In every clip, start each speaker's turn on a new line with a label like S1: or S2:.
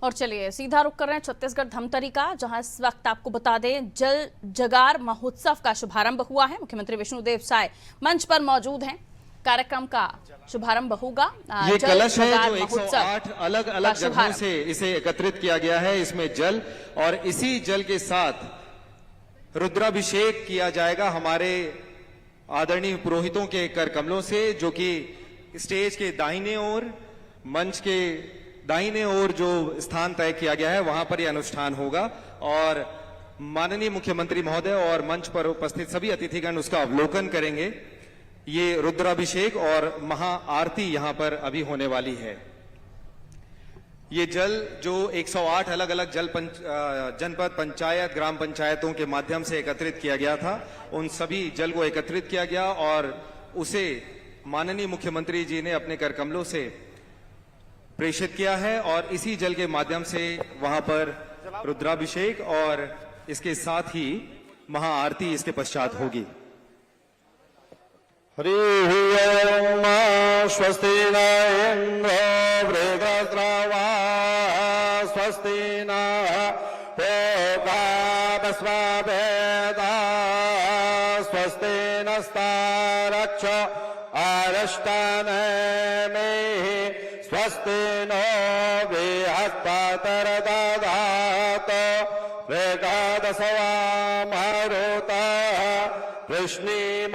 S1: और चलिए सीधा रुख कर रहे हैं छत्तीसगढ़ धमतरी का, जहां इस वक्त आपको बता दें जल जगार महोत्सव का शुभारंभ हुआ है। मुख्यमंत्री विष्णुदेव साय मंच पर मौजूद हैं। कार्यक्रम का शुभारंभ होगा।
S2: ये कलश है जो 108 अलग अलग जगहों से इसे एकत्रित किया गया है। इसमें जल और इसी जल के साथ रुद्राभिषेक किया जाएगा हमारे आदरणीय पुरोहितों के कर कमलों से, जो कि स्टेज के दाहिने ओर, मंच के दाहिने ओर जो स्थान तय किया गया है वहां पर यह अनुष्ठान होगा और माननीय मुख्यमंत्री महोदय और मंच पर उपस्थित सभी अतिथिगण उसका अवलोकन करेंगे। ये रुद्राभिषेक और महाआरती यहां पर अभी होने वाली है। ये जल जो 108 अलग अलग जनपद पंचायत ग्राम पंचायतों के माध्यम से एकत्रित किया गया था, उन सभी जल को एकत्रित किया गया और उसे माननीय मुख्यमंत्री जी ने अपने कर कमलों से प्रेषित किया है और इसी जल के माध्यम से वहां पर रुद्राभिषेक और इसके साथ ही महाआरती इसके पश्चात होगी।
S3: हरि ओम स्वस्ति न इंद्रो वृद्धस्रवा स्वस्ति न स्वस्ति नस्तारक्ष आरष्टान स्वस्ति नो बृहस्पतिर्दधातु एकादशवा मारुतः वृष्णिमातरः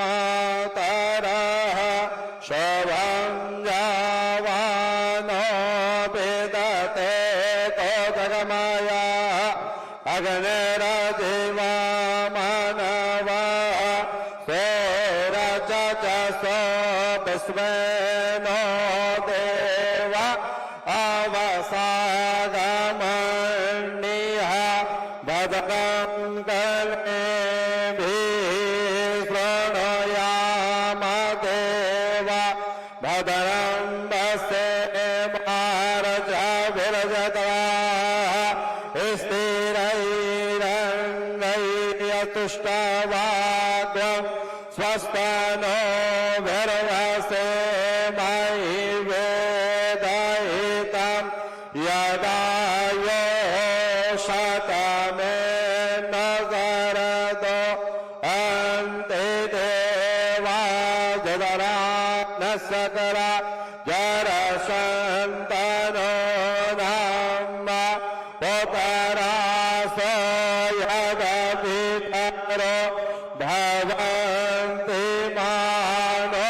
S3: शोभं जावानो वेदते कोदगमाया अग्निरदिवा मानवा सोरचचसो विश्वेनो देवा अवसागमण्यः भद्रं भद्रं स्थिरैरङ्गैर्यतुष्टवाग्रं स्वस्तनो भर्वसे मयि वेदयितं यदा यो शतमेन गरदो अन्ते देवा जगरा न सकरा जरसन्तनो नाम उपरासो यदभितरो भवन्ति मानो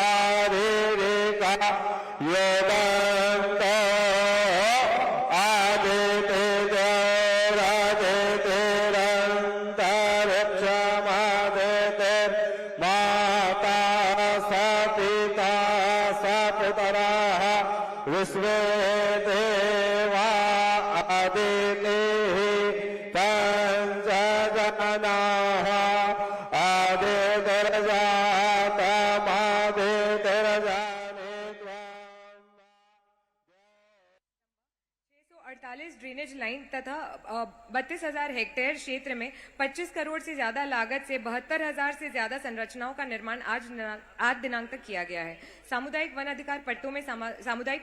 S3: मध्यारिका योगन्तो माता सपिता सपुतरः विश्वे देवा आदितिः पञ्चगणाः आदिर्जातमादिर्जाने
S4: 648 ड्रेनेज लाइन तथा 32,000 हेक्टेयर क्षेत्र में 25 करोड़ से ज्यादा लागत से 72,000 से ज्यादा संरचनाओं का निर्माण आज दिनांक तक किया गया है। सामुदायिक वन अधिकार पट्टों में सामुदायिक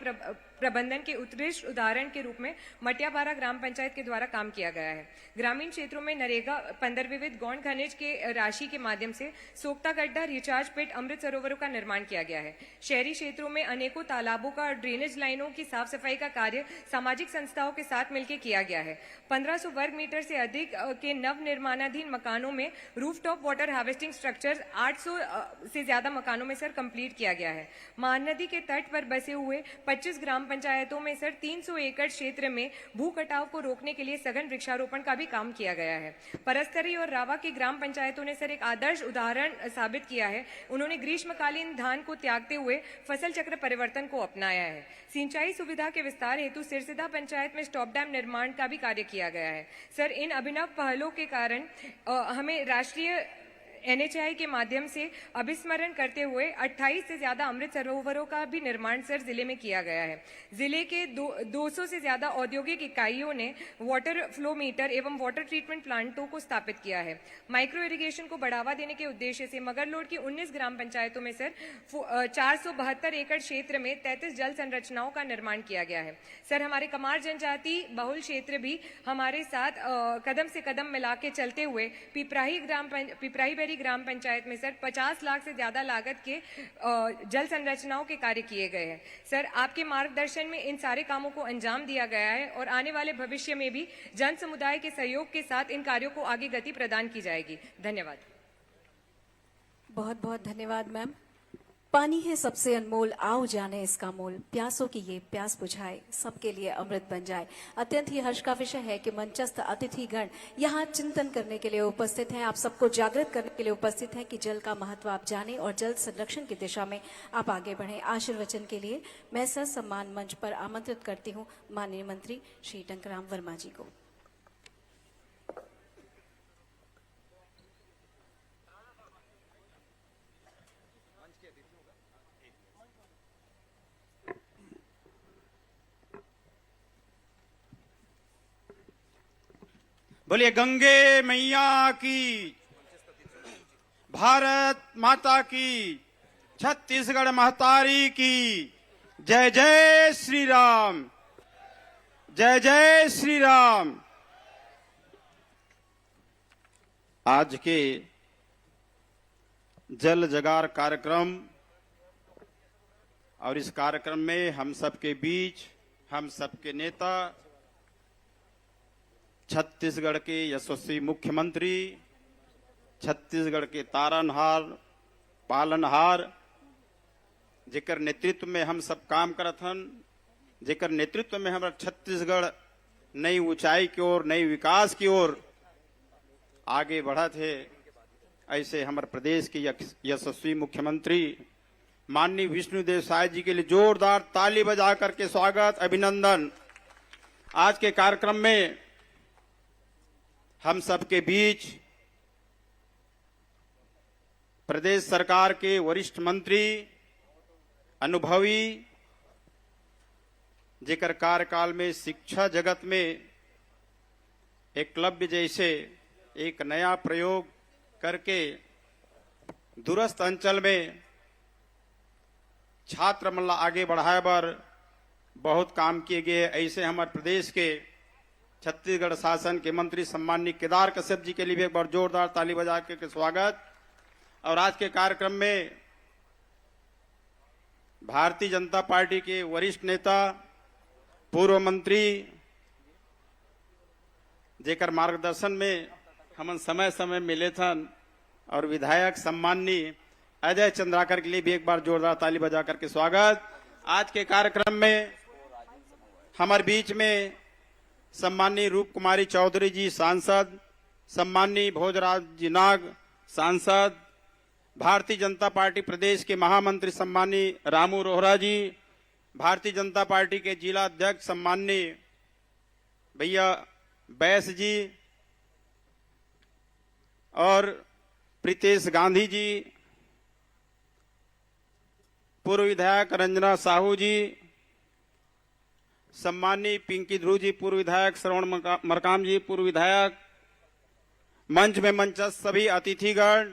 S4: प्रबंधन के उत्कृष्ट उदाहरण के रूप में मटियापारा ग्राम पंचायत के द्वारा काम किया गया है। ग्रामीण क्षेत्रों में नरेगा 15 विविध गौण खनिज के राशि के माध्यम से सोख्ता गड्ढा, रिचार्ज पिट, अमृत सरोवरों का निर्माण किया गया है। शहरी क्षेत्रों में अनेकों तालाबों का ड्रेनेज लाइनों की साफ सफाई का कार्य सामाजिक संस्थाओं के साथ मिलकर किया गया है। 1500 वर्ग मीटर से अधिक के नव निर्माणाधीन मकानों में रूफटॉप वाटर हार्वेस्टिंग स्ट्रक्चर 800 से ज्यादा मकानों में सर कंप्लीट किया गया है। महानदी के तट पर बसे हुए 25 ग्राम पंचायतों में सर 300 एकड़ क्षेत्र में भू कटाव को रोकने के लिए सघन वृक्षारोपण का भी काम किया गया है। परस्तरी और रावा की ग्राम पंचायतों ने सर एक आदर्श उदाहरण साबित किया है। उन्होंने ग्रीष्मकालीन धान को त्यागते हुए फसल चक्र परिवर्तन को अपनाया है। सिंचाई सुविधा के विस्तार हेतु सिरसिदा पंचायत में स्टॉप डैम निर्माण का भी कार्य किया गया है। सर इन अभिनव पहलों के कारण हमें राष्ट्रीय NHAI के माध्यम से अभिस्मरण करते हुए 28 से ज्यादा अमृत सरोवरों का भी निर्माण सर जिले में किया गया है। जिले के 200 से ज्यादा औद्योगिक इकाइयों ने वाटर फ्लो मीटर एवं वाटर ट्रीटमेंट प्लांटों को स्थापित किया है। माइक्रो इरिगेशन को बढ़ावा देने के उद्देश्य से मगरलोड की 19 ग्राम पंचायतों में सर 472 एकड़ क्षेत्र में 33 जल संरचनाओं का निर्माण किया गया है। सर हमारे कमार जनजाति बहुल क्षेत्र भी हमारे साथ कदम से कदम मिला के चलते हुए पिपराही बेरी ग्राम पंचायत में सर 50 लाख से ज्यादा लागत के जल संरचनाओं के कार्य किए गए हैं। सर आपके मार्गदर्शन में इन सारे कामों को अंजाम दिया गया है और आने वाले भविष्य में भी जन समुदाय के सहयोग के साथ इन कार्यों को आगे गति प्रदान की जाएगी। धन्यवाद।
S5: बहुत बहुत धन्यवाद मैम। पानी है सबसे अनमोल, आओ जाने इसका मोल, प्यासों की ये प्यास बुझाए, सबके लिए अमृत बन जाए। अत्यंत ही हर्ष का विषय है कि मंचस्थ अतिथिगण यहाँ चिंतन करने के लिए उपस्थित हैं, आप सबको जागृत करने के लिए उपस्थित हैं कि जल का महत्व आप जानें और जल संरक्षण की दिशा में आप आगे बढ़ें। आशीर्वचन के लिए मैं सर सम्मान मंच पर आमंत्रित करती हूँ माननीय मंत्री श्री टंकराम वर्मा जी को।
S6: बोलिए गंगे मैया की, भारत माता की, छत्तीसगढ़ महतारी की, जय जय श्री राम, जय जय श्री राम। आज के जल जगार कार्यक्रम और इस कार्यक्रम में हम सबके बीच हम सबके नेता छत्तीसगढ़ के यशस्वी मुख्यमंत्री, छत्तीसगढ़ के तारनहार पालनहार, जेकर नेतृत्व में हम सब काम करत हन, जेकर नेतृत्व में हमारा छत्तीसगढ़ नई ऊंचाई की ओर, नई विकास की ओर आगे बढ़ा थे। ऐसे हमारे प्रदेश के यशस्वी मुख्यमंत्री माननीय विष्णुदेव साय जी के लिए जोरदार ताली बजा करके स्वागत, अभिनंदन। आज के कार्यक्रम में हम सबके बीच प्रदेश सरकार के वरिष्ठ मंत्री, अनुभवी, जेकर कार्यकाल में शिक्षा जगत में एकलव्य जैसे एक नया प्रयोग करके दूरस्थ अंचल में छात्र मन ला आगे बढ़ाए बर बहुत काम किए गए। ऐसे हमारे प्रदेश के छत्तीसगढ़ शासन के मंत्री सम्माननीय केदार कश्यप जी के लिए भी एक बार जोरदार ताली बजा के स्वागत। और आज के कार्यक्रम में भारतीय जनता पार्टी के वरिष्ठ नेता, पूर्व मंत्री, जेकर मार्गदर्शन में हम समय समय मिले थन, और विधायक सम्माननीय अजय चंद्राकर के लिए भी एक बार जोरदार ताली बजा करके स्वागत। आज के कार्यक्रम में हमारे बीच में सम्माननीय रूप कुमारी चौधरी जी सांसद, सम्माननीय भोजराज जी नाग सांसद, भारतीय जनता पार्टी प्रदेश के महामंत्री सम्माननीय रामू रोहरा जी, भारतीय जनता पार्टी के जिला अध्यक्ष सम्माननीय भैया बैस जी और प्रीतेश गांधी जी, पूर्व विधायक रंजना साहू जी, सम्माननीय पिंकी ध्रुव जी, पूर्व विधायक श्रवण मरकाम जी, पूर्व विधायक, मंच में मंचस्थ सभी अतिथिगण,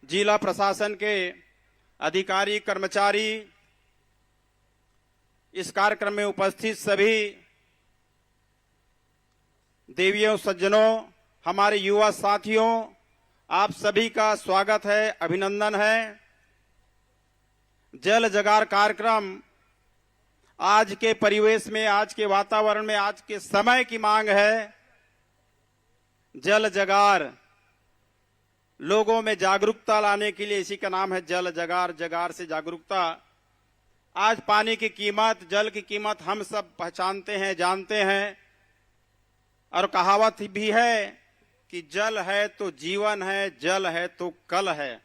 S6: जिला प्रशासन के अधिकारी कर्मचारी, इस कार्यक्रम में उपस्थित सभी देवियों सज्जनों, हमारे युवा साथियों, आप सभी का स्वागत है, अभिनंदन है। जल जगार कार्यक्रम आज के परिवेश में, आज के वातावरण में, आज के समय की मांग है। जल जगार, लोगों में जागरूकता लाने के लिए इसी का नाम है जल जगार, जगार से जागरूकता। आज पानी की कीमत, जल की कीमत हम सब पहचानते हैं, जानते हैं, और कहावत भी है कि जल है तो जीवन है, जल है तो कल है।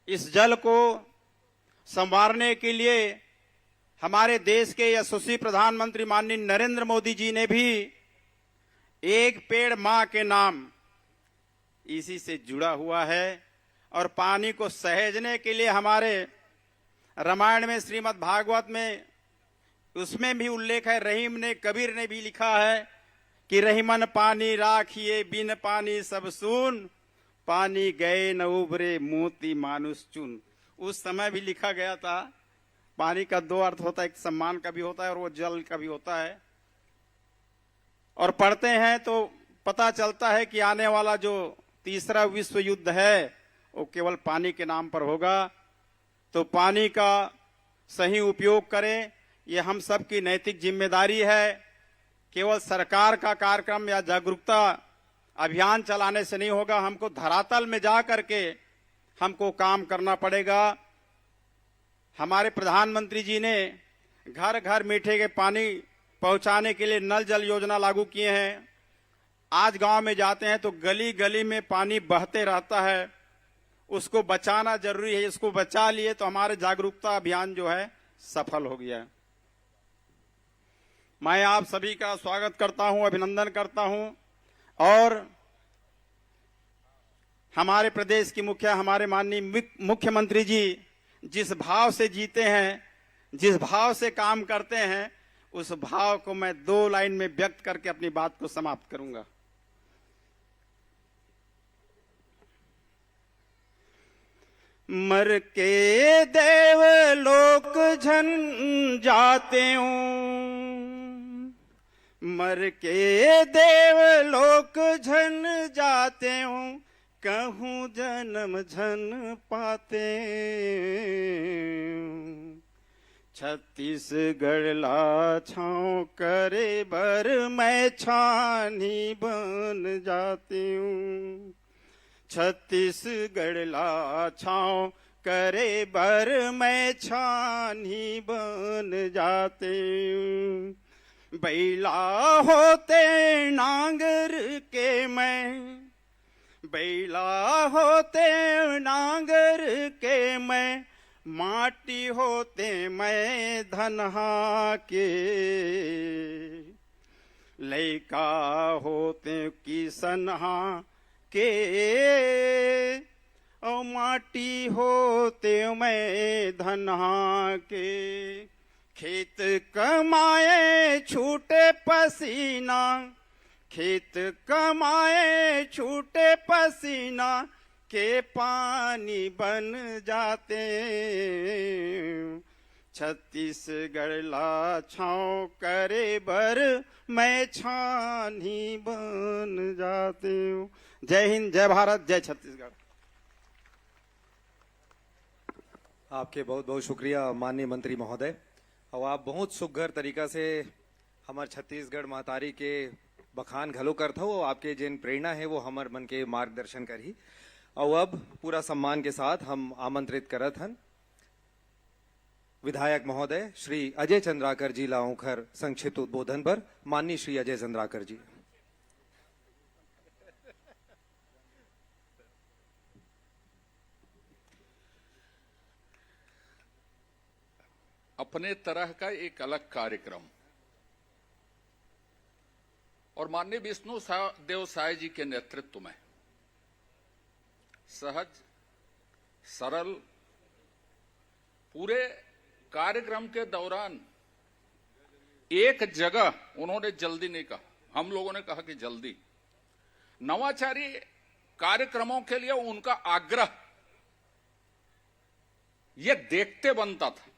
S6: इस जल को संवारने के लिए हमारे देश के यशस्वी प्रधानमंत्री माननीय नरेंद्र मोदी जी ने भी एक पेड़ मां के नाम, इसी से जुड़ा हुआ है। और पानी को सहेजने के लिए हमारे रामायण में, श्रीमद् भागवत में, उसमें भी उल्लेख है। रहीम ने, कबीर ने भी लिखा है कि रहीमन पानी राखिए, बिन पानी सब सून, पानी गए न उभरे मोती मानुष चुन। उस समय भी लिखा गया था। पानी का दो अर्थ होता है, एक सम्मान का भी होता है और वो जल का भी होता है। और पढ़ते हैं तो पता चलता है कि आने वाला जो तीसरा विश्व युद्ध है वो केवल पानी के नाम पर होगा। तो पानी का सही उपयोग करें, ये हम सब की नैतिक जिम्मेदारी है। केवल सरकार का कार्यक्रम या जागरूकता अभियान चलाने से नहीं होगा, हमको धरातल में जा करके हमको काम करना पड़ेगा। हमारे प्रधानमंत्री जी ने घर घर मीठे के पानी पहुंचाने के लिए नल जल योजना लागू किए हैं। आज गांव में जाते हैं तो गली गली में पानी बहते रहता है, उसको बचाना जरूरी है। इसको बचा लिए तो हमारे जागरूकता अभियान जो है सफल हो गया। मैं आप सभी का स्वागत करता हूं, अभिनंदन करता हूं। और हमारे प्रदेश की हमारे माननीय मुख्यमंत्री जी जिस भाव से जीते हैं, जिस भाव से काम करते हैं, उस भाव को मैं 2 लाइन में व्यक्त करके अपनी बात को समाप्त करूंगा। मर के देव लोक झन जाते हूं, मर के देव लोक झन जाते हूं, कहूं जन्म झन पाते। छत्तीसगढ़ ला छाँव करे बर मैं छानी बन जाती हूँ। छत्तीसगढ़ ला छाँव करे बर मैं छानी बन जाते हूँ। बैला होते नांगर के मैं, बैला होते नांगर के मैं, माटी होते मैं धनहा के। लैका होते किसनहा के, और माटी होते मैं धनहा के। खेत कमाए छूटे पसीना, खेत कमाए छूटे पसीना, के पानी बन जाते। छत्तीसगढ़ ला छाँव करे बर मैं छानी बन जाते हूँ। जय हिंद, जय भारत, जय छत्तीसगढ़।
S7: आपके बहुत बहुत शुक्रिया माननीय मंत्री महोदय। और आप बहुत सुघर तरीका से हमार छत्तीसगढ़ महतारी के बखान घलो करता हो। आपके जिन प्रेरणा है वो हमार मन के मार्गदर्शन करही। और अब पूरा सम्मान के साथ हम आमंत्रित करत हन विधायक महोदय श्री अजय चंद्राकर जी लाऊखर संक्षिप्त उद्बोधन पर। माननीय श्री अजय चंद्राकर जी।
S8: अपने तरह का एक अलग कार्यक्रम और माननीय विष्णु देव साय जी के नेतृत्व में सहज, सरल, पूरे कार्यक्रम के दौरान एक जगह उन्होंने जल्दी नहीं कहा, हम लोगों ने कहा कि जल्दी। नवाचारी कार्यक्रमों के लिए उनका आग्रह यह देखते बनता था।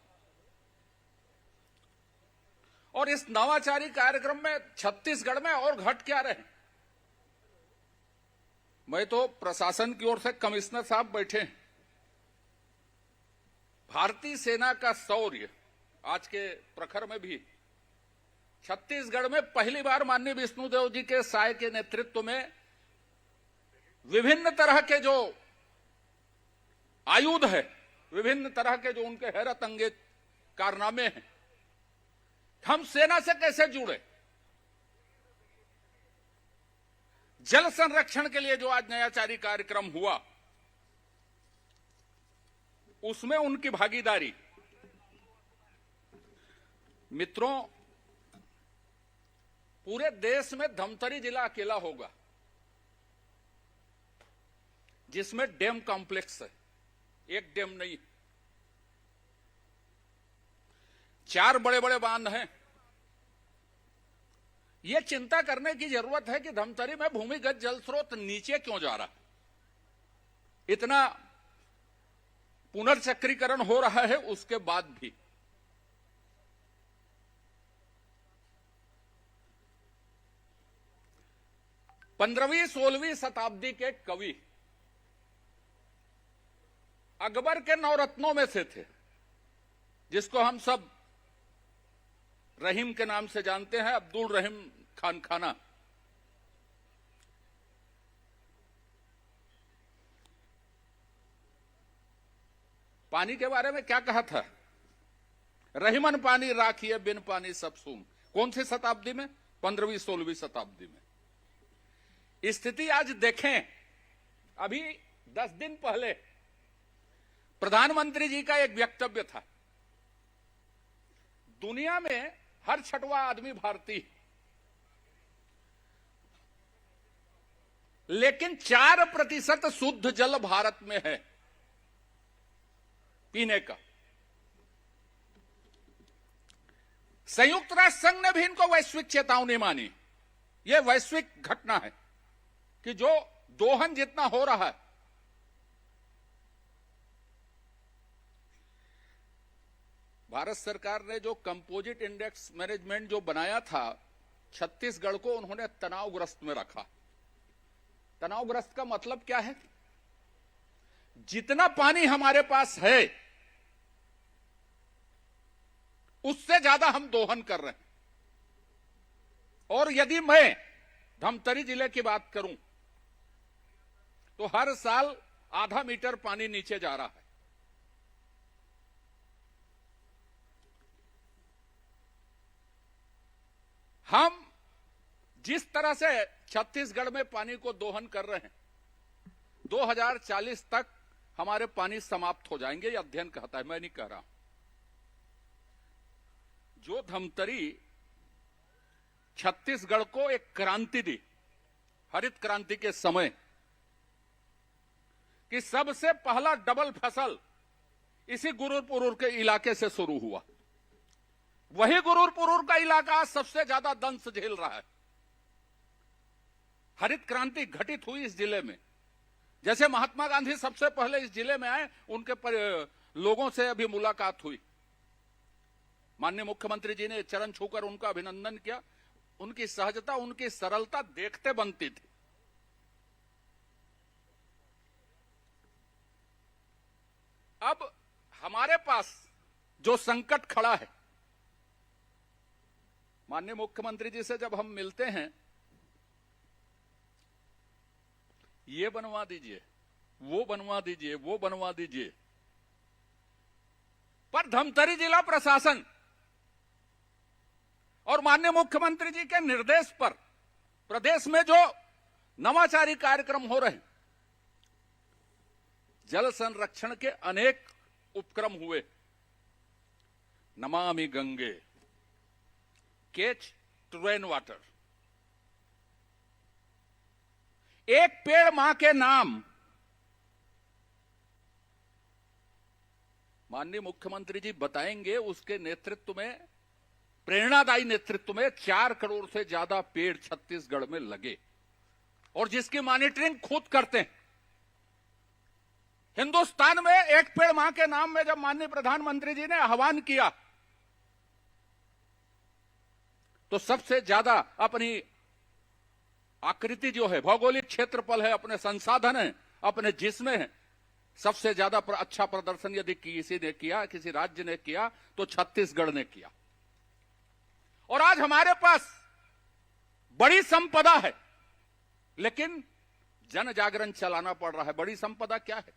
S8: और इस नवाचारी कार्यक्रम में छत्तीसगढ़ में और घट क्या रहे। मैं तो प्रशासन की ओर से कमिश्नर साहब बैठे हैं। भारतीय सेना का शौर्य आज के प्रखर में भी छत्तीसगढ़ में पहली बार माननीय विष्णुदेव जी के साय के नेतृत्व में विभिन्न तरह के जो आयुध है, विभिन्न तरह के जो उनके हैरत अंगेज कारनामे हैं, हम सेना से कैसे जुड़े। जल संरक्षण के लिए जो आज नयाचारी कार्यक्रम हुआ उसमें उनकी भागीदारी। मित्रों, पूरे देश में धमतरी जिला अकेला होगा जिसमें डैम कॉम्प्लेक्स है, एक डैम नहीं, 4 बड़े बड़े बांध हैं। यह चिंता करने की जरूरत है कि धमतरी में भूमिगत जल स्रोत नीचे क्यों जा रहा है। इतना पुनर्चक्रीकरण हो रहा है उसके बाद भी। पंद्रहवीं 16वीं शताब्दी के कवि अकबर के नवरत्नों में से थे, जिसको हम सब रहीम के नाम से जानते हैं, अब्दुल रहीम खान खाना। पानी के बारे में क्या कहा था? रहीमन पानी राखिए बिन पानी सब सून। कौन सी शताब्दी में? 15वीं 16वीं शताब्दी में। स्थिति आज देखें, अभी 10 दिन पहले प्रधानमंत्री जी का एक वक्तव्य था, दुनिया में हर 6वां आदमी भारतीय, लेकिन 4% शुद्ध जल भारत में है पीने का। संयुक्त राष्ट्र संघ ने भी इनको वैश्विक चेतावनी मानी। यह वैश्विक घटना है कि जो दोहन जितना हो रहा है, भारत सरकार ने जो कंपोजिट इंडेक्स मैनेजमेंट जो बनाया था, छत्तीसगढ़ को उन्होंने तनावग्रस्त में रखा। तनावग्रस्त का मतलब क्या है? जितना पानी हमारे पास है उससे ज्यादा हम दोहन कर रहे हैं। और यदि मैं धमतरी जिले की बात करूं तो हर साल आधा मीटर पानी नीचे जा रहा है। हम जिस तरह से छत्तीसगढ़ में पानी को दोहन कर रहे हैं, 2040 तक हमारे पानी समाप्त हो जाएंगे, यह अध्ययन कहता है, मैं नहीं कह रहा हूं। जो धमतरी छत्तीसगढ़ को एक क्रांति दी, हरित क्रांति के समय, कि सबसे पहला डबल फसल इसी गुरुपुरूर के इलाके से शुरू हुआ। वही गुरुपुरूर का इलाका सबसे ज्यादा दंश झेल रहा है। हरित क्रांति घटित हुई इस जिले में। जैसे महात्मा गांधी सबसे पहले इस जिले में आए, उनके लोगों से अभी मुलाकात हुई। माननीय मुख्यमंत्री जी ने चरण छूकर उनका अभिनंदन किया। उनकी सहजता, उनकी सरलता देखते बनती थी। अब हमारे पास जो संकट खड़ा है, माननीय मुख्यमंत्री जी से जब हम मिलते हैं, ये बनवा दीजिए, वो बनवा दीजिए, वो बनवा दीजिए, पर धमतरी जिला प्रशासन और माननीय मुख्यमंत्री जी के निर्देश पर प्रदेश में जो नवाचारी कार्यक्रम हो रहे हैं, जल संरक्षण के अनेक उपक्रम हुए। Namami Gange, catch to rain water, एक पेड़ मां के नाम। माननीय मुख्यमंत्री जी बताएंगे, उसके नेतृत्व में, प्रेरणादायी नेतृत्व में 4 करोड़ से ज्यादा पेड़ छत्तीसगढ़ में लगे, और जिसकी मॉनिटरिंग खुद करते हैं। हिंदुस्तान में एक पेड़ मां के नाम में जब माननीय प्रधानमंत्री जी ने आह्वान किया, तो सबसे ज्यादा अपनी आकृति जो है, भौगोलिक क्षेत्रफल है, अपने संसाधन है, अपने जिस्म है, सबसे ज्यादा अच्छा प्रदर्शन यदि किसी ने किया, किसी राज्य ने किया, तो छत्तीसगढ़ ने किया। और आज हमारे पास बड़ी संपदा है, लेकिन जन जागरण चलाना पड़ रहा है। बड़ी संपदा क्या है?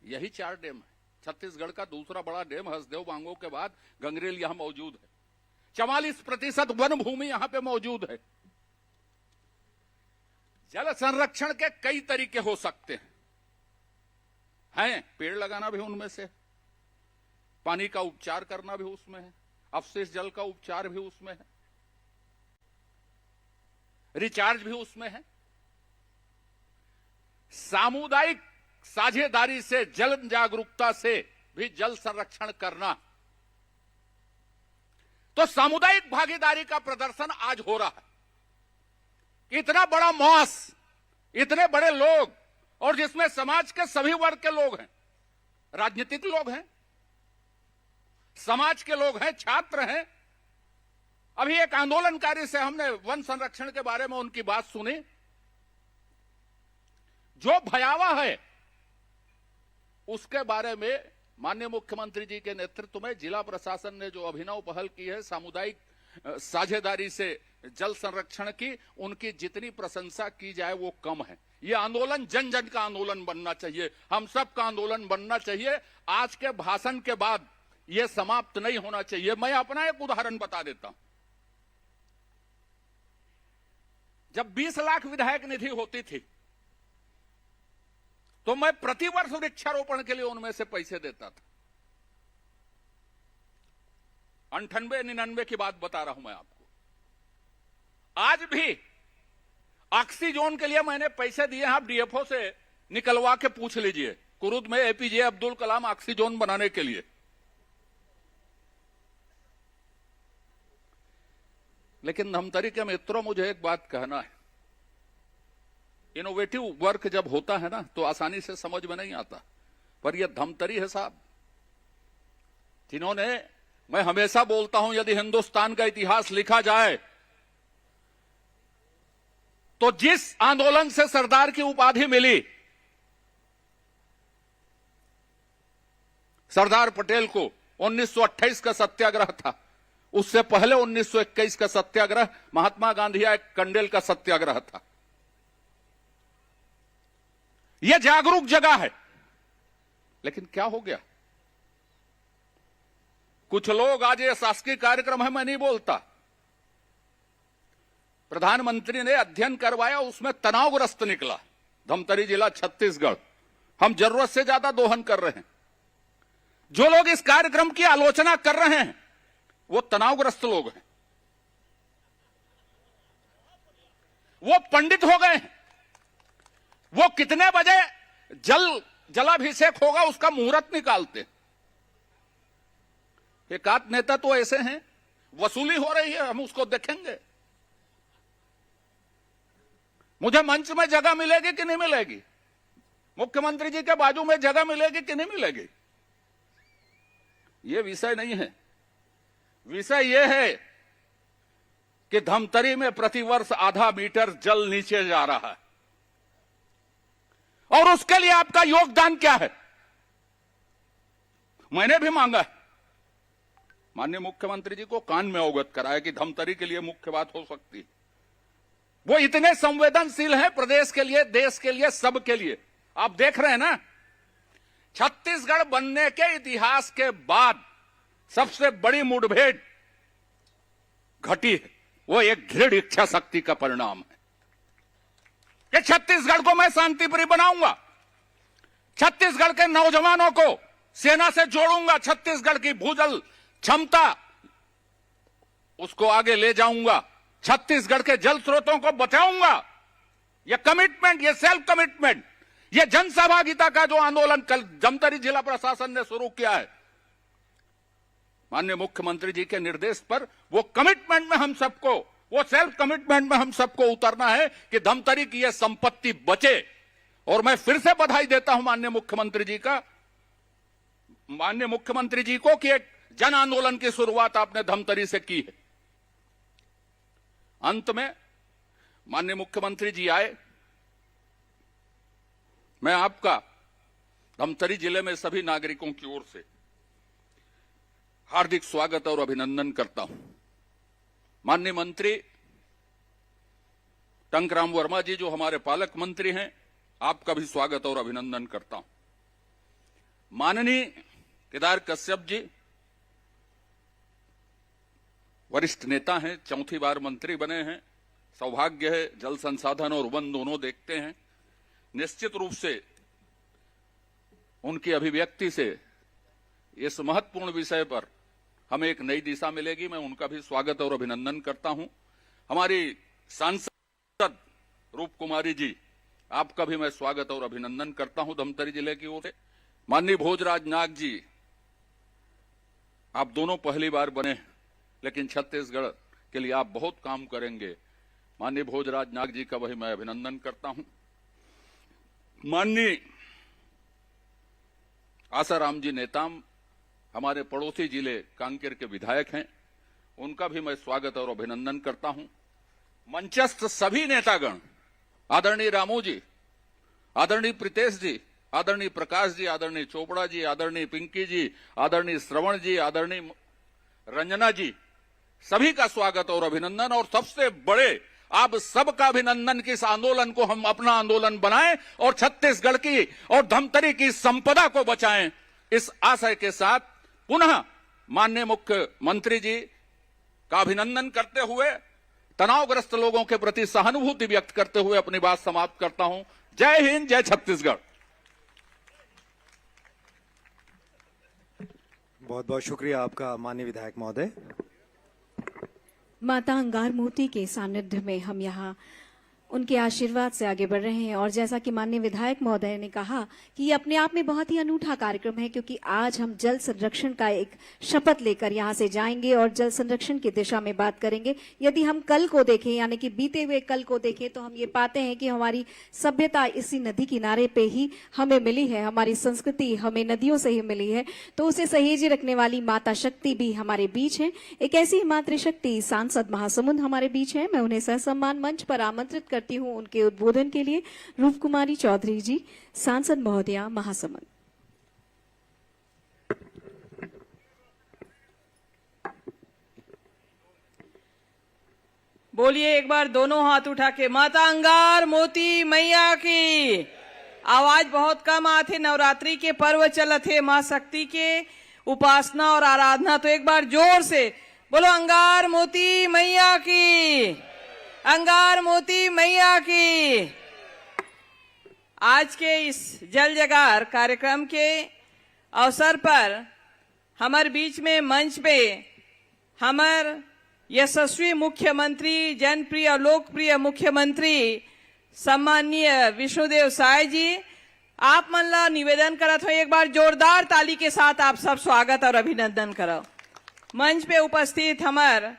S8: यही 4 डैम है। छत्तीसगढ़ का दूसरा बड़ा डैम हसदेव बांगो के बाद गंगरेल यहां मौजूद है। 44% वन भूमि यहां पे मौजूद है। जल संरक्षण के कई तरीके हो सकते हैं। पेड़ लगाना भी उनमें से, पानी का उपचार करना भी उसमें है, अवशेष जल का उपचार भी उसमें है, रिचार्ज भी उसमें है, सामुदायिक साझेदारी से, जल जागरूकता से भी जल संरक्षण करना। तो सामुदायिक भागीदारी का प्रदर्शन आज हो रहा है। इतना बड़ा मॉस, इतने बड़े लोग, और जिसमें समाज के सभी वर्ग के लोग हैं, राजनीतिक लोग हैं, समाज के लोग हैं, छात्र हैं। अभी एक आंदोलनकारी से हमने वन संरक्षण के बारे में उनकी बात सुनी, जो भयावह है। उसके बारे में माननीय मुख्यमंत्री जी के नेतृत्व में जिला प्रशासन ने जो अभिनव पहल की है सामुदायिक साझेदारी से जल संरक्षण की, उनकी जितनी प्रशंसा की जाए वो कम है। ये आंदोलन जन जन का आंदोलन बनना चाहिए, हम सब का आंदोलन बनना चाहिए। आज के भाषण के बाद ये समाप्त नहीं होना चाहिए। मैं अपना एक उदाहरण बता देता हूं। जब 20 लाख विधायक निधि होती थी तो मैं प्रतिवर्ष वृक्षारोपण के लिए उनमें से पैसे देता था। 98-99 की बात बता रहा हूं मैं आपको। आज भी ऑक्सीजोन के लिए मैंने पैसे दिए हैं, आप डीएफओ से निकलवा के पूछ लीजिए। कुरुद में एपीजे अब्दुल कलाम ऑक्सीजोन बनाने के लिए। लेकिन धमतरी के मित्रों, मुझे एक बात कहना है, इनोवेटिव वर्क जब होता है ना तो आसानी से समझ में नहीं आता। पर यह धमतरी है साहब, जिन्होंने, मैं हमेशा बोलता हूं, यदि हिंदुस्तान का इतिहास लिखा जाए तो जिस आंदोलन से सरदार की उपाधि मिली, सरदार पटेल को 1928 का सत्याग्रह था, उससे पहले 1921 का सत्याग्रह महात्मा गांधी या कंडेल का सत्याग्रह था। यह जागरूक जगह है। लेकिन क्या हो गया? कुछ लोग, आज ये शासकीय कार्यक्रम है, मैं नहीं बोलता, प्रधानमंत्री ने अध्ययन करवाया, उसमें तनावग्रस्त निकला। धमतरी जिला छत्तीसगढ़, हम जरूरत से ज्यादा दोहन कर रहे हैं। जो लोग इस कार्यक्रम की आलोचना कर रहे हैं वो तनावग्रस्त लोग हैं, वो पंडित हो गए हैं। वो कितने बजे जलाभिषेक होगा उसका मुहूर्त निकालते। एकाध नेता तो ऐसे हैं, वसूली हो रही है, हम उसको देखेंगे। मुझे मंच में जगह मिलेगी कि नहीं मिलेगी? मुख्यमंत्री जी के बाजू में जगह मिलेगी कि नहीं मिलेगी? यह विषय नहीं है। विषय यह है कि धमतरी में प्रतिवर्ष आधा मीटर जल नीचे जा रहा है, और उसके लिए आपका योगदान क्या है? मैंने भी मांगा है, माननीय मुख्यमंत्री जी को कान में अवगत कराया कि धमतरी के लिए मुख्य बात हो सकती है। वो इतने संवेदनशील हैं प्रदेश के लिए, देश के लिए, सबके लिए। आप देख रहे हैं ना, छत्तीसगढ़ बनने के इतिहास के बाद सबसे बड़ी मुठभेड़ घटी है। वो एक दृढ़ इच्छा शक्ति का परिणाम है कि छत्तीसगढ़ को मैं शांतिप्रिय बनाऊंगा, छत्तीसगढ़ के नौजवानों को सेना से जोड़ूंगा, छत्तीसगढ़ की भूजल क्षमता उसको आगे ले जाऊंगा, छत्तीसगढ़ के जल स्रोतों को बचाऊंगा। यह कमिटमेंट, यह सेल्फ कमिटमेंट, यह जन सहभागिता का जो आंदोलन कल धमतरी जिला प्रशासन ने शुरू किया है, माननीय मुख्यमंत्री जी के निर्देश पर, वो कमिटमेंट में हम सबको, वो सेल्फ कमिटमेंट में हम सबको उतरना है कि धमतरी की यह संपत्ति बचे। और मैं फिर से बधाई देता हूं माननीय मुख्यमंत्री जी का, माननीय मुख्यमंत्री जी को कि एक जन आंदोलन की शुरुआत आपने धमतरी से की है। अंत में माननीय मुख्यमंत्री जी आए, मैं आपका धमतरी जिले में सभी नागरिकों की ओर से हार्दिक स्वागत और अभिनंदन करता हूं। माननीय मंत्री टंकराम वर्मा जी, जो हमारे पालक मंत्री हैं, आपका भी स्वागत और अभिनंदन करता हूं। माननीय केदार कश्यप जी वरिष्ठ नेता हैं, चौथी बार मंत्री बने हैं, सौभाग्य है, जल संसाधन और वन दोनों देखते हैं। निश्चित रूप से उनकी अभिव्यक्ति से इस महत्वपूर्ण विषय पर हमें एक नई दिशा मिलेगी। मैं उनका भी स्वागत और अभिनंदन करता हूं। हमारी सांसद रूप कुमारी जी, आपका भी मैं स्वागत और अभिनंदन करता हूं धमतरी जिले की ओर से। माननीय भोजराज नाग जी, आप दोनों पहली बार बने, लेकिन छत्तीसगढ़ के लिए आप बहुत काम करेंगे। माननीय भोजराज नाग जी का वही मैं अभिनंदन करता हूं। माननीय आसाराम जी नेताम हमारे पड़ोसी जिले कांकेर के विधायक हैं, उनका भी मैं स्वागत और अभिनंदन करता हूं। मंचस्थ सभी नेतागण, आदरणीय रामू जी, आदरणीय प्रीतेश जी, आदरणीय प्रकाश जी, आदरणीय चोपड़ा जी, आदरणीय पिंकी जी, आदरणीय श्रवण जी, आदरणीय रंजना जी, सभी का स्वागत और अभिनंदन। और सबसे बड़े आप सबका अभिनंदन कि इस आंदोलन को हम अपना आंदोलन बनाएं और छत्तीसगढ़ की और धमतरी की संपदा को बचाएं। इस आशय के साथ पुनः माननीय मुख्यमंत्री जी का अभिनंदन करते हुए, तनावग्रस्त लोगों के प्रति सहानुभूति व्यक्त करते हुए अपनी बात समाप्त करता हूं। जय हिंद, जय छत्तीसगढ़।
S7: बहुत बहुत शुक्रिया आपका माननीय विधायक महोदय।
S5: माता अंगार मूर्ति के सानिध्य में हम यहाँ उनके आशीर्वाद से आगे बढ़ रहे हैं। और जैसा कि माननीय विधायक महोदय ने कहा कि ये अपने आप में बहुत ही अनूठा कार्यक्रम है, क्योंकि आज हम जल संरक्षण का एक शपथ लेकर यहाँ से जाएंगे और जल संरक्षण की दिशा में बात करेंगे। यदि हम कल को देखें, यानी कि बीते हुए कल को देखें, तो हम ये पाते हैं कि हमारी सभ्यता इसी नदी किनारे पे ही हमें मिली है, हमारी संस्कृति हमें नदियों से ही मिली है। तो उसे सहेजे रखने वाली माता शक्ति भी हमारे बीच है। एक ऐसी मातृशक्ति सांसद महासमुंद हमारे बीच है। मैं उन्हें सहसम्मान मंच पर आमंत्रित करती हूं उनके उद्बोधन के लिए। रूप कुमारी चौधरी जी, सांसद महोदया महासमुंद।
S9: बोलिए एक बार दोनों हाथ उठा के, माता अंगार मोती मैया की। आवाज बहुत कम आते, नवरात्रि के पर्व चलत है, मां शक्ति के उपासना और आराधना। तो एक बार जोर से बोलो, अंगार मोती मैया की, अंगार मोती मैया की। आज के इस जल जगार कार्यक्रम के अवसर पर हमारे बीच में मंच पे हमार यशस्वी मुख्यमंत्री, जनप्रिय और लोकप्रिय मुख्यमंत्री सम्माननीय विष्णुदेव साय जी, आप मन ला निवेदन करत हो, एक बार जोरदार ताली के साथ आप सब स्वागत और अभिनंदन करो। मंच पे उपस्थित हमार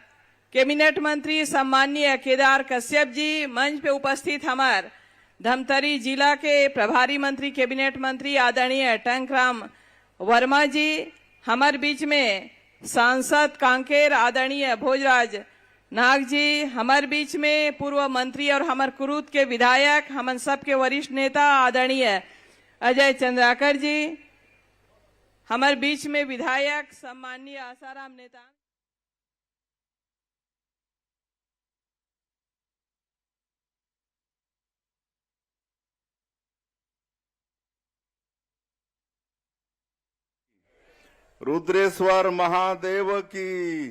S9: कैबिनेट मंत्री सम्माननीय केदार कश्यप जी, मंच पे उपस्थित हमार धमतरी जिला के प्रभारी मंत्री कैबिनेट मंत्री आदरणीय टंकराम वर्मा जी, हमारे बीच में सांसद कांकेर आदरणीय भोजराज नाग जी, हमारे बीच में पूर्व मंत्री और हमारे कुरूद के विधायक, हम सब के वरिष्ठ नेता आदरणीय अजय चंद्राकर जी, हमारे बीच में विधायक सम्माननीय आसाराम नेता।
S3: रुद्रेश्वर महादेव की,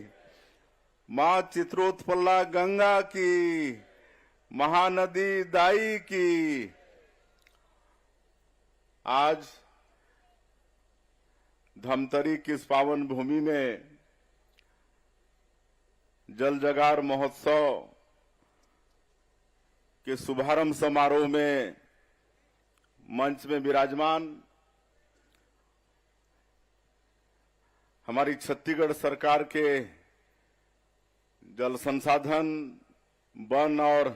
S3: मां चित्रोत्पला गंगा की, महानदी दाई की। आज धमतरी की इस पावन भूमि में जल जगार महोत्सव के शुभारंभ समारोह में मंच में विराजमान हमारी छत्तीसगढ़ सरकार के जल संसाधन, वन और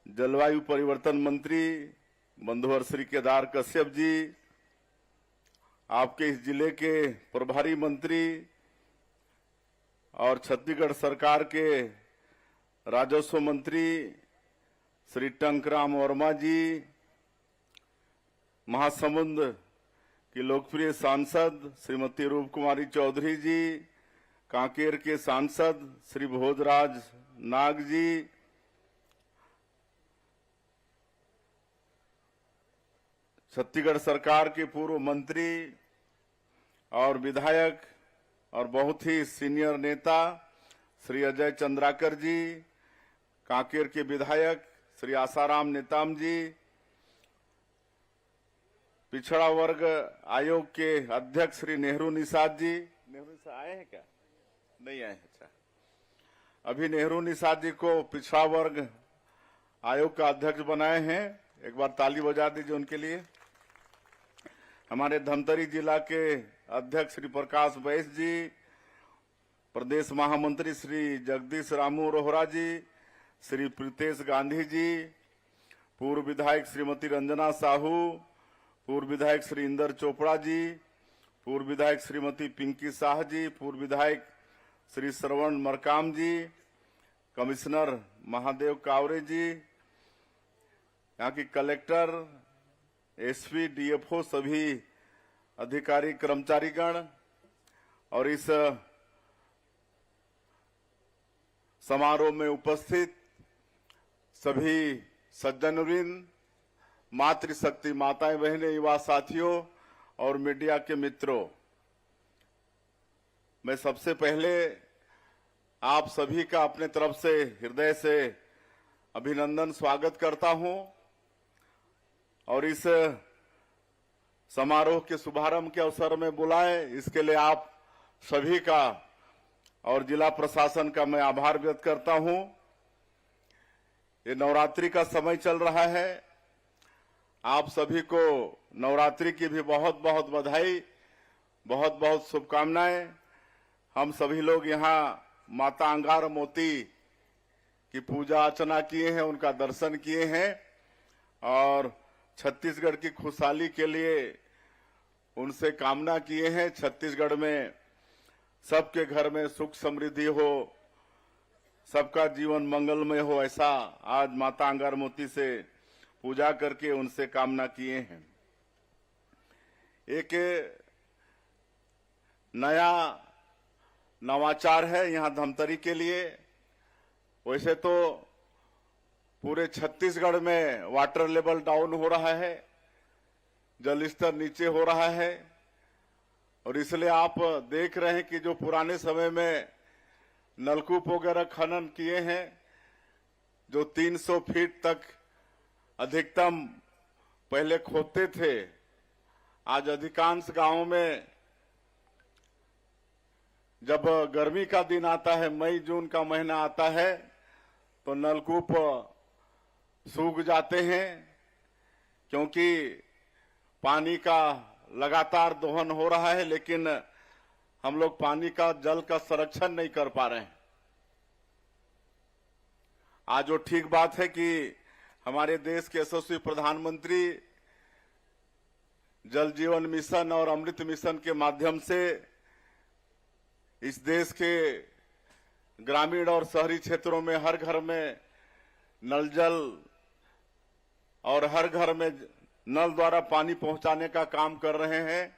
S3: जलवायु परिवर्तन मंत्री बंधुवर श्री केदार कश्यप जी, आपके इस जिले के प्रभारी मंत्री और छत्तीसगढ़ सरकार के राजस्व मंत्री श्री टंकराम वर्मा जी, महासमुंद की लोकप्रिय सांसद श्रीमती रूप कुमारी चौधरी जी, कांकेर के सांसद श्री भोजराज नाग जी, छत्तीसगढ़ सरकार के पूर्व मंत्री और विधायक और बहुत ही सीनियर नेता श्री अजय चंद्राकर जी, कांकेर के विधायक श्री आसाराम नेताम जी, पिछड़ा वर्ग आयोग के अध्यक्ष श्री नेहरू निषाद जी, नेहरू से आए हैं क्या? नहीं आए। अच्छा, अभी नेहरू निषाद जी को पिछड़ा वर्ग आयोग का अध्यक्ष बनाए हैं। एक बार ताली बजा दीजिए उनके लिए। हमारे धमतरी जिला के अध्यक्ष श्री प्रकाश बैस जी, प्रदेश महामंत्री श्री जगदीश रामू रोहरा जी, श्री प्रीतेश गांधी जी, पूर्व विधायक श्रीमती रंजना साहू, पूर्व विधायक श्री इंदर चोपड़ा जी, पूर्व विधायक श्रीमती पिंकी शाह जी, पूर्व विधायक श्री श्रवण मरकाम जी, कमिश्नर महादेव कावरे जी, यहाँ की कलेक्टर, एसपी, डीएफओ, सभी अधिकारी कर्मचारीगण और इस समारोह में उपस्थित सभी सज्जनवृंद, मातृशक्ति माताएं बहनें, युवा साथियों और मीडिया के मित्रों, मैं सबसे पहले आप सभी का अपने तरफ से हृदय से अभिनंदन स्वागत करता हूं और इस समारोह के शुभारंभ के अवसर में बुलाए इसके लिए आप सभी का और जिला प्रशासन का मैं आभार व्यक्त करता हूं। ये नवरात्रि का समय चल रहा है, आप सभी को नवरात्रि की भी बहुत बहुत बधाई, बहुत बहुत शुभकामनाएं। हम सभी लोग यहाँ माता अंगार मोती की पूजा अर्चना किए हैं, उनका दर्शन किए हैं और छत्तीसगढ़ की खुशहाली के लिए उनसे कामना किए हैं। छत्तीसगढ़ में सबके घर में सुख समृद्धि हो, सबका जीवन मंगलमय हो, ऐसा आज माता अंगार मोती से पूजा करके उनसे कामना किए हैं। एक नया नवाचार है यहाँ धमतरी के लिए। वैसे तो पूरे छत्तीसगढ़ में वाटर लेवल डाउन हो रहा है, जल स्तर नीचे हो रहा है और इसलिए आप देख रहे हैं कि जो पुराने समय में नलकूप वगैरह खनन किए हैं, जो 300 फीट तक अधिकतम पहले खोदते थे, आज अधिकांश गांवों में जब गर्मी का दिन आता है, मई जून का महीना आता है, तो नलकूप सूख जाते हैं क्योंकि पानी का लगातार दोहन हो रहा है, लेकिन हम लोग पानी का जल का संरक्षण नहीं कर पा रहे हैं। आज वो ठीक बात है कि हमारे देश के यशस्वी प्रधानमंत्री जल जीवन मिशन और अमृत मिशन के माध्यम से इस देश के ग्रामीण और शहरी क्षेत्रों में हर घर में नल जल और हर घर में नल द्वारा पानी पहुंचाने का काम कर रहे हैं।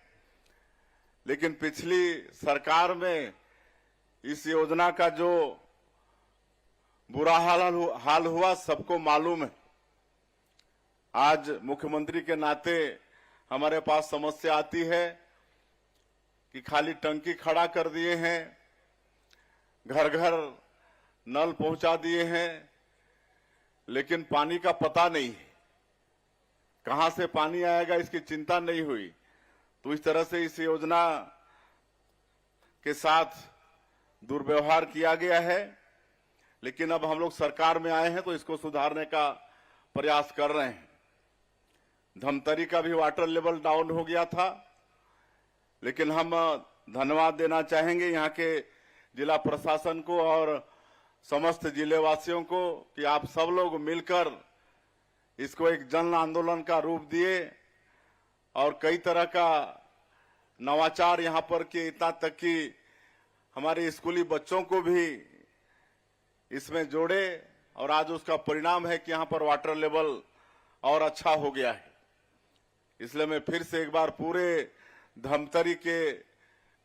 S3: लेकिन पिछली सरकार में इस योजना का जो बुरा हाल हुआ सबको मालूम है। आज मुख्यमंत्री के नाते हमारे पास समस्या आती है कि खाली टंकी खड़ा कर दिए हैं, घर घर नल पहुंचा दिए हैं, लेकिन पानी का पता नहीं है, कहां से पानी आएगा इसकी चिंता नहीं हुई। तो इस तरह से इस योजना के साथ दुर्व्यवहार किया गया है। लेकिन अब हम लोग सरकार में आए हैं तो इसको सुधारने का प्रयास कर रहे हैं। धमतरी का भी वाटर लेवल डाउन हो गया था, लेकिन हम धन्यवाद देना चाहेंगे यहाँ के जिला प्रशासन को और समस्त जिलेवासियों को कि आप सब लोग मिलकर इसको एक जन आंदोलन का रूप दिए और कई तरह का नवाचार यहाँ पर किए, इतना तक कि हमारे स्कूली बच्चों को भी इसमें जोड़े और आज उसका परिणाम है कि यहाँ पर वाटर लेवल और अच्छा हो गया है। इसलिए मैं फिर से एक बार पूरे धमतरी के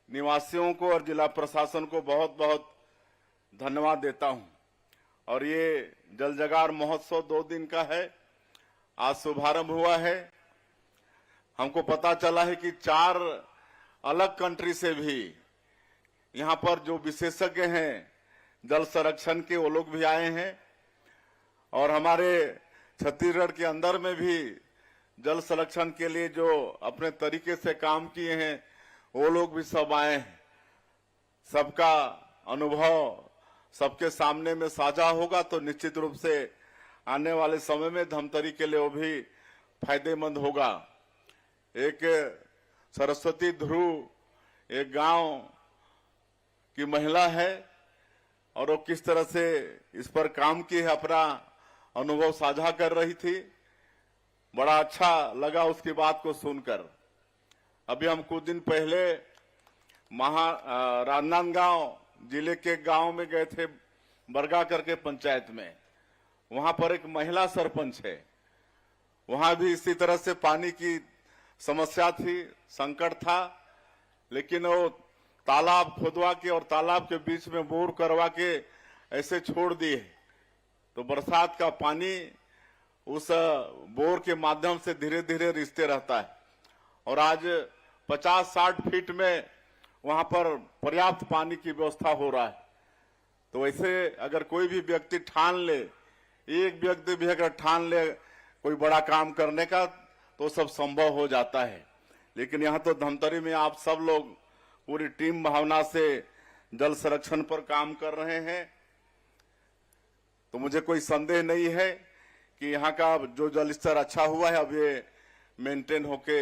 S3: निवासियों को और जिला प्रशासन को बहुत बहुत धन्यवाद देता हूं। और ये जल जगार महोत्सव 2 दिन का है, आज शुभारंभ हुआ है। हमको पता चला है कि 4 अलग कंट्री से भी यहाँ पर जो विशेषज्ञ हैं जल संरक्षण के, वो लोग भी आए हैं और हमारे छत्तीसगढ़ के अंदर में भी जल संरक्षण के लिए जो अपने तरीके से काम किए हैं वो लोग भी सब आए हैं। सबका अनुभव सबके सामने में साझा होगा तो निश्चित रूप से आने वाले समय में धमतरी के लिए वो भी फायदेमंद होगा। एक सरस्वती ध्रुव एक गांव की महिला है और वो किस तरह से इस पर काम की है, अपना अनुभव साझा कर रही थी। बड़ा अच्छा लगा उसकी बात को सुनकर। अभी हम कुछ दिन पहले राजनांदगांव जिले के गांव में गए थे, बरगा करके पंचायत में। वहां पर एक महिला सरपंच है, वहां भी इसी तरह से पानी की समस्या थी, संकट था, लेकिन वो तालाब खुदवा के और तालाब के बीच में बोर करवा के ऐसे छोड़ दिए, तो बरसात का पानी उस बोर के माध्यम से धीरे धीरे रिसते रहता है और आज 50-60 फीट में वहां पर पर्याप्त पानी की व्यवस्था हो रहा है। तो वैसे अगर कोई भी व्यक्ति ठान ले, एक व्यक्ति भी अगर ठान ले कोई बड़ा काम करने का, तो सब संभव हो जाता है। लेकिन यहाँ तो धमतरी में आप सब लोग पूरी टीम भावना से जल संरक्षण पर काम कर रहे हैं, तो मुझे कोई संदेह नहीं है कि यहाँ का जो जल स्तर अच्छा हुआ है अब ये मेंटेन होके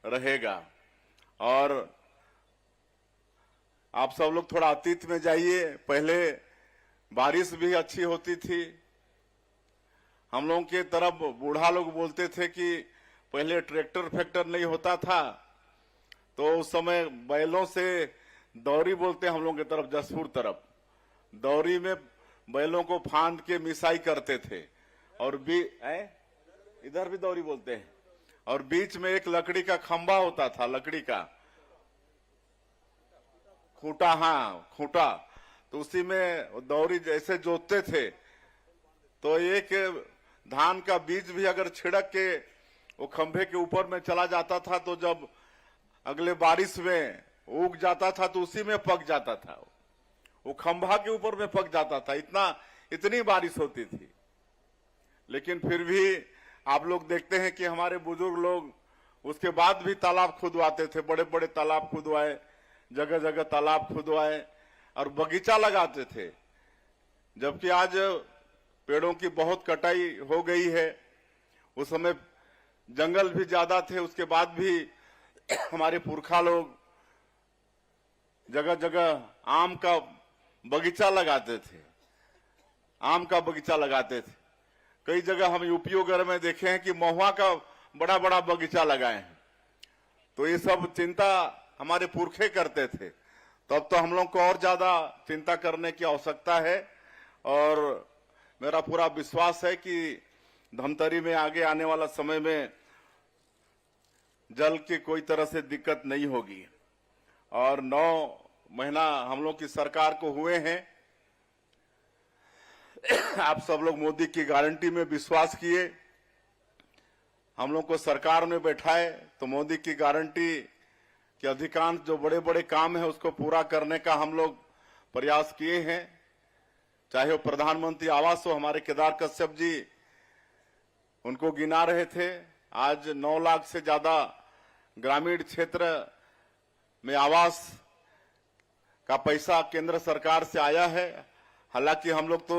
S3: रहेगा। और आप सब लोग थोड़ा अतीत में जाइए, पहले बारिश भी अच्छी होती थी। हम लोगों के तरफ बूढ़ा लोग बोलते थे कि पहले ट्रैक्टर फैक्टर नहीं होता था, तो उस समय बैलों से दौरी बोलते हम लोगों की तरफ, जसपुर तरफ, दौरी में बैलों को फांद के मिसाई करते थे और इधर भी दौरी बोलते हैं, और बीच में एक लकड़ी का खंभा होता था, लकड़ी का खूंटा, हाँ खूंटा, तो उसी में दौरी जैसे जोतते थे। तो एक धान का बीज भी अगर छिड़क के वो खंभे के ऊपर में चला जाता था, तो जब अगले बारिश में उग जाता था तो उसी में पक जाता था, वो खंभा के ऊपर में पक जाता था, इतनी बारिश होती थी। लेकिन फिर भी आप लोग देखते हैं कि हमारे बुजुर्ग लोग उसके बाद भी तालाब खुदवाते थे, बड़े बड़े तालाब खुदवाए, जगह जगह तालाब खुदवाए और बगीचा लगाते थे। जबकि आज पेड़ों की बहुत कटाई हो गई है, उस समय जंगल भी ज्यादा थे, उसके बाद भी हमारे पुरखा लोग जगह जगह आम का बगीचा लगाते थे, आम का बगीचा लगाते थे। कई जगह हम यूपी वगैरह में देखे हैं कि महुआ का बड़ा बड़ा बगीचा लगाए हैं। तो ये सब चिंता हमारे पुरखे करते थे, तो अब तो हम लोग को और ज्यादा चिंता करने की आवश्यकता है। और मेरा पूरा विश्वास है कि धमतरी में आगे आने वाला समय में जल की कोई तरह से दिक्कत नहीं होगी। और 9 महीना हम लोग की सरकार को हुए हैं, आप सब लोग मोदी की गारंटी में विश्वास किए, हम लोग को सरकार में बैठाए, तो मोदी की गारंटी के अधिकांश जो बड़े बड़े काम है उसको पूरा करने का हम लोग प्रयास किए हैं। चाहे वो प्रधानमंत्री आवास हो, हमारे केदार कश्यप जी उनको गिना रहे थे, आज 9 लाख से ज्यादा ग्रामीण क्षेत्र में आवास का पैसा केंद्र सरकार से आया है। हालांकि हम लोग तो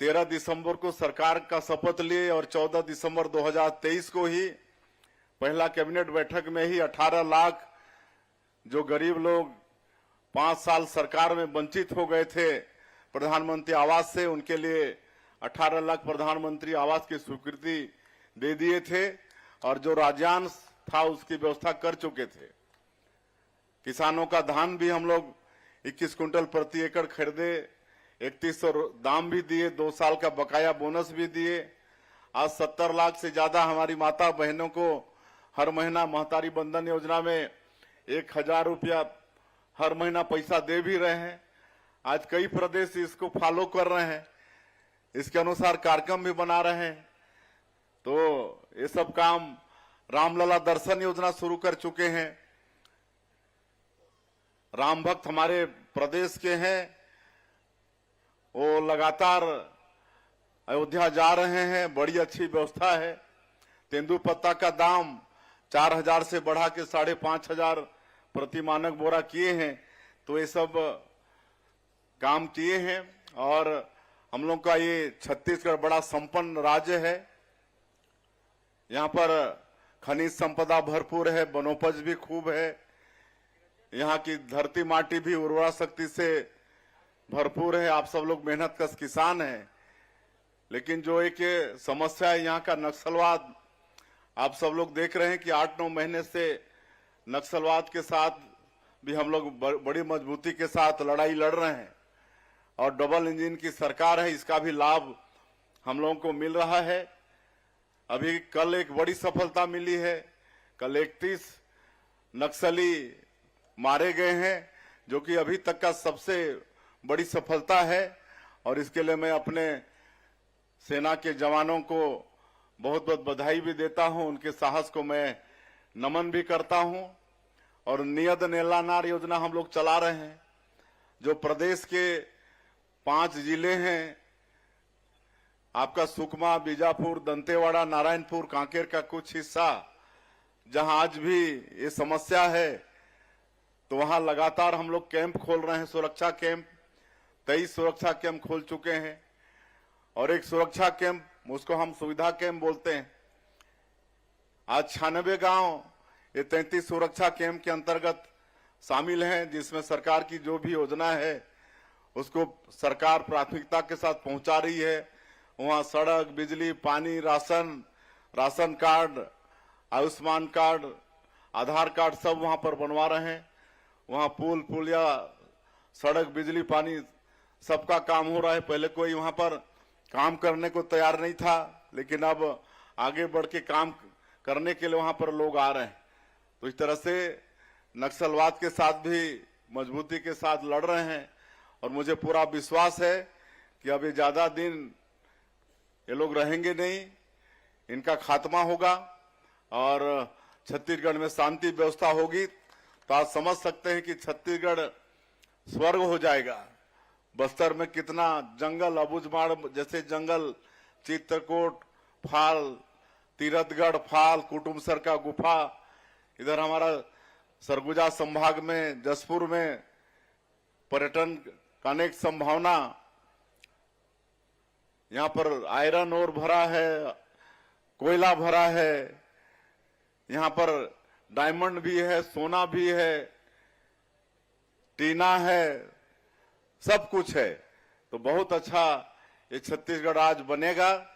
S3: 13 दिसंबर को सरकार का शपथ लिए और 14 दिसंबर 2023 को ही पहला कैबिनेट बैठक में ही 18 लाख जो गरीब लोग 5 साल सरकार में वंचित हो गए थे प्रधानमंत्री आवास से, उनके लिए 18 लाख प्रधानमंत्री आवास की स्वीकृति दे दिए थे और जो राज्यांश था उसकी व्यवस्था कर चुके थे। किसानों का धान भी हम लोग 21 कुंटल प्रति एकड़ खरीदे, 3100 दाम भी दिए, 2 साल का बकाया बोनस भी दिए। आज 70 लाख से ज्यादा हमारी माता बहनों को हर महीना महतारी बंधन योजना में 1000 रुपया हर महीना पैसा दे भी रहे हैं। आज कई प्रदेश इसको फॉलो कर रहे हैं, इसके अनुसार कार्यक्रम भी बना रहे हैं। तो ये सब काम रामलला दर्शन योजना शुरू कर चुके हैं। राम भक्त हमारे प्रदेश के हैं, वो लगातार अयोध्या जा रहे हैं, बड़ी अच्छी व्यवस्था है। तेंदुपत्ता का दाम 4000 से बढ़ा के 5500 प्रति मानक बोरा किए हैं। तो ये सब काम किए हैं और हम लोग का ये छत्तीसगढ़ बड़ा संपन्न राज्य है। यहाँ पर खनिज संपदा भरपूर है, वनोपज भी खूब है, यहाँ की धरती माटी भी उर्वरा शक्ति से भरपूर है। आप सब लोग मेहनत कश किसान हैं, लेकिन जो एक समस्या है यहाँ का नक्सलवाद, आप सब लोग देख रहे हैं कि 8-9 महीने से नक्सलवाद के साथ भी हम लोग बड़ी मजबूती के साथ लड़ाई लड़ रहे हैं और डबल इंजन की सरकार है, इसका भी लाभ हम लोगों को मिल रहा है। अभी कल एक बड़ी सफलता मिली है, कल 31 नक्सली मारे गए हैं, जो कि अभी तक का सबसे बड़ी सफलता है और इसके लिए मैं अपने सेना के जवानों को बहुत बहुत बधाई भी देता हूं, उनके साहस को मैं नमन भी करता हूं। और नियत नेलानार योजना हम लोग चला रहे हैं, जो प्रदेश के 5 जिले हैं, आपका सुकमा, बीजापुर, दंतेवाड़ा, नारायणपुर, कांकेर का कुछ हिस्सा, जहां आज भी ये समस्या है, तो वहां लगातार हम लोग कैंप खोल रहे हैं, सुरक्षा कैंप। 23 सुरक्षा कैंप खोल चुके हैं और एक सुरक्षा कैंप, उसको हम सुविधा कैंप बोलते हैं। आज 96 गांव ये 33 सुरक्षा कैंप के अंतर्गत शामिल हैं, जिसमें सरकार की जो भी योजना है उसको सरकार प्राथमिकता के साथ पहुंचा रही है। वहां सड़क, बिजली, पानी, राशन कार्ड, आयुष्मान कार्ड, आधार कार्ड सब वहां पर बनवा रहे हैं। वहां पुलिया, सड़क, बिजली, पानी सबका काम हो रहा है। पहले कोई वहां पर काम करने को तैयार नहीं था, लेकिन अब आगे बढ़ के काम करने के लिए वहां पर लोग आ रहे हैं। तो इस तरह से नक्सलवाद के साथ भी मजबूती के साथ लड़ रहे हैं और मुझे पूरा विश्वास है कि अब ये ज्यादा दिन ये लोग रहेंगे नहीं, इनका खात्मा होगा और छत्तीसगढ़ में शांति व्यवस्था होगी। तो आप समझ सकते हैं कि छत्तीसगढ़ स्वर्ग हो जाएगा। बस्तर में कितना जंगल, अबुझमाड़ जैसे जंगल, चित्रकूट फाल, तीरथगढ़ फाल, कुटुमसर का गुफा, इधर हमारा सरगुजा संभाग में, जसपुर में पर्यटन का अनेक संभावना, यहाँ पर आयरन ओर भरा है, कोयला भरा है, यहाँ पर डायमंड भी है, सोना भी है, टीना है, सब कुछ है। तो बहुत अच्छा ये छत्तीसगढ़ आज बनेगा।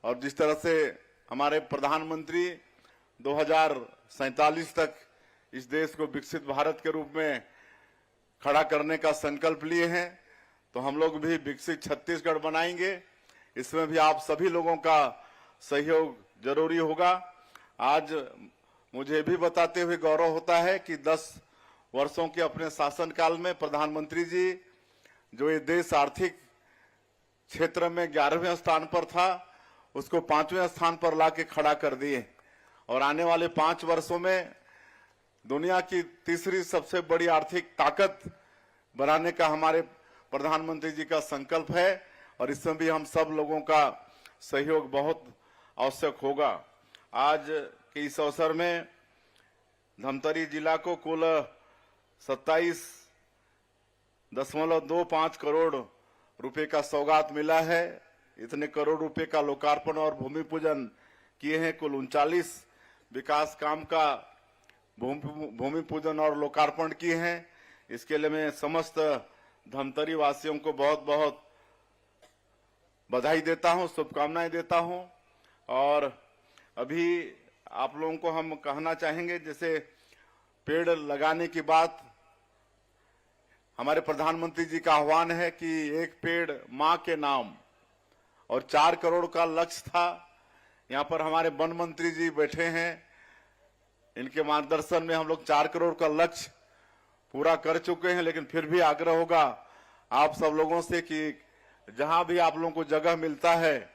S3: और जिस तरह से हमारे प्रधानमंत्री 2047 तक इस देश को विकसित भारत के रूप में खड़ा करने का संकल्प लिए हैं, तो हम लोग भी विकसित छत्तीसगढ़ बनाएंगे। इसमें भी आप सभी लोगों का सहयोग जरूरी होगा। आज मुझे भी बताते हुए गौरव होता है कि 10 वर्षों के अपने शासनकाल में प्रधानमंत्री जी, जो ये देश आर्थिक क्षेत्र में 11वें स्थान पर था, उसको 5वें स्थान पर लाके खड़ा कर दिए और आने वाले 5 वर्षों में दुनिया की तीसरी सबसे बड़ी आर्थिक ताकत बनाने का हमारे प्रधानमंत्री जी का संकल्प है और इसमें भी हम सब लोगों का सहयोग बहुत आवश्यक होगा। आज के इस अवसर में धमतरी जिला को कुल 27.25 करोड़ रुपए का सौगात मिला है। इतने करोड़ रुपए का लोकार्पण और भूमि पूजन किए हैं। कुल 39 विकास काम का भूमि पूजन और लोकार्पण किए हैं। इसके लिए मैं समस्त धमतरी वासियों को बहुत बहुत बधाई देता हूं, शुभकामनाएं देता हूं। और अभी आप लोगों को हम कहना चाहेंगे, जैसे पेड़ लगाने की बात, हमारे प्रधानमंत्री जी का आह्वान है कि एक पेड़ मां के नाम, और 4 करोड़ का लक्ष्य था। यहाँ पर हमारे वन मंत्री जी बैठे हैं, इनके मार्गदर्शन में हम लोग 4 करोड़ का लक्ष्य पूरा कर चुके हैं। लेकिन फिर भी आग्रह होगा आप सब लोगों से कि जहां भी आप लोगों को जगह मिलता है,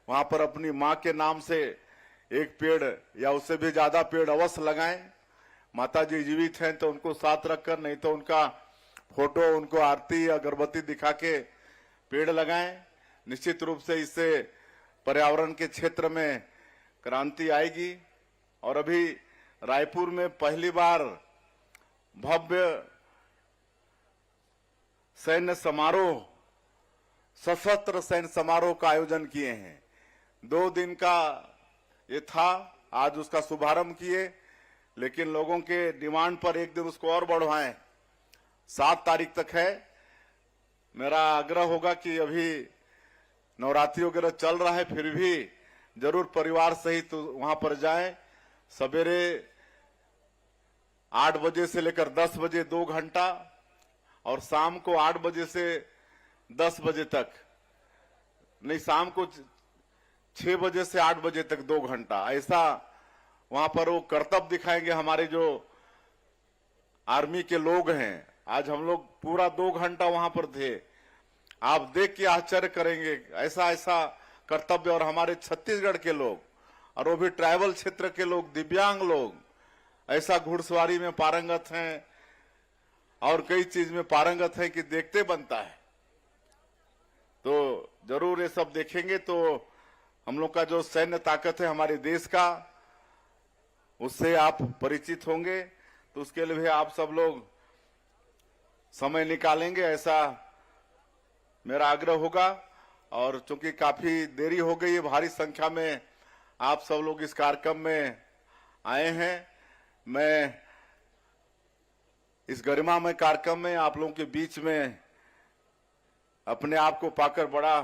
S3: वहां पर अपनी मां के नाम से एक पेड़ या उससे भी ज्यादा पेड़ अवश्य लगाएं। माता जी जीवित हैं तो उनको साथ रखकर, नहीं तो उनका फोटो, उनको आरती अगरबत्ती दिखा के पेड़ लगाएं। निश्चित रूप से इससे पर्यावरण के क्षेत्र में क्रांति आएगी। और अभी रायपुर में पहली बार भव्य सैन्य समारोह सशस्त्र सैन्य समारोह का आयोजन किए हैं। 2 दिन का ये था, आज उसका शुभारंभ किए, लेकिन लोगों के डिमांड पर एक दिन उसको और बढ़वाएं। 7 तारीख तक है। मेरा आग्रह होगा कि अभी नवरात्रि वगैरह चल रहा है, फिर भी जरूर परिवार सहित वहां पर जाएं। सवेरे 8 बजे से लेकर 10 बजे 2 घंटा और शाम को 8 बजे से 10 बजे तक, नहीं शाम को 6 बजे से 8 बजे तक 2 घंटा, ऐसा वहां पर वो करतब दिखाएंगे। हमारे जो आर्मी के लोग हैं, आज हम लोग पूरा 2 घंटा वहां पर थे, आप देख के आश्चर्य करेंगे, ऐसा ऐसा कर्तव्य। और हमारे छत्तीसगढ़ के लोग, और वो भी ट्राइबल क्षेत्र के लोग, दिव्यांग लोग, ऐसा घुड़सवारी में पारंगत हैं और कई चीज में पारंगत है कि देखते बनता है। तो जरूर ये सब देखेंगे तो हम लोग का जो सैन्य ताकत है हमारे देश का, उससे आप परिचित होंगे। तो उसके लिए भी आप सब लोग समय निकालेंगे, ऐसा मेरा आग्रह होगा। और चूंकि काफी देरी हो गई है, भारी संख्या में आप सब लोग इस कार्यक्रम में आए हैं, मैं इस गरिमामय कार्यक्रम में आप लोगों के बीच में अपने आप को पाकर बड़ा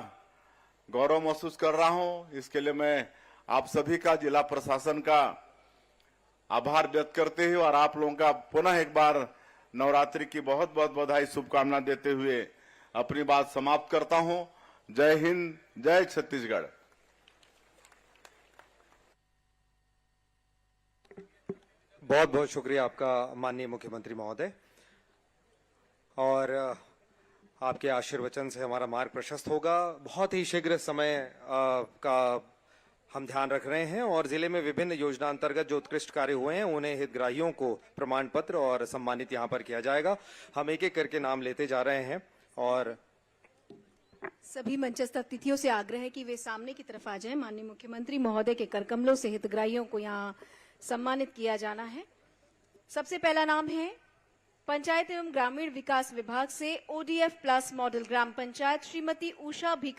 S3: गौरव महसूस कर रहा हूं। इसके लिए मैं आप सभी का, जिला प्रशासन का आभार व्यक्त करते हुए और आप लोगों का पुनः एक बार नवरात्रि की बहुत बहुत बधाई, शुभकामना देते हुए अपनी बात समाप्त करता हूं। जय हिंद, जय छत्तीसगढ़।
S7: बहुत बहुत शुक्रिया आपका माननीय मुख्यमंत्री महोदय। और आपके आशीर्वचन से हमारा मार्ग प्रशस्त होगा। बहुत ही शीघ्र समय का हम ध्यान रख रहे हैं और जिले में विभिन्न योजना अंतर्गत जो उत्कृष्ट कार्य हुए हैं उन्हें हितग्राहियों को प्रमाण पत्र और सम्मानित यहां पर किया जाएगा। हम एक एक करके नाम लेते जा रहे हैं और
S5: सभी मंचस्थ अतिथियों से आग्रह है कि वे सामने की तरफ आ जाएं। माननीय मुख्यमंत्री महोदय के करकमलों से हितग्राहियों को यहाँ सम्मानित किया जाना है। सबसे पहला नाम है पंचायत एवं ग्रामीण विकास विभाग से ODF+ मॉडल ग्राम पंचायत श्रीमती उषा भिखा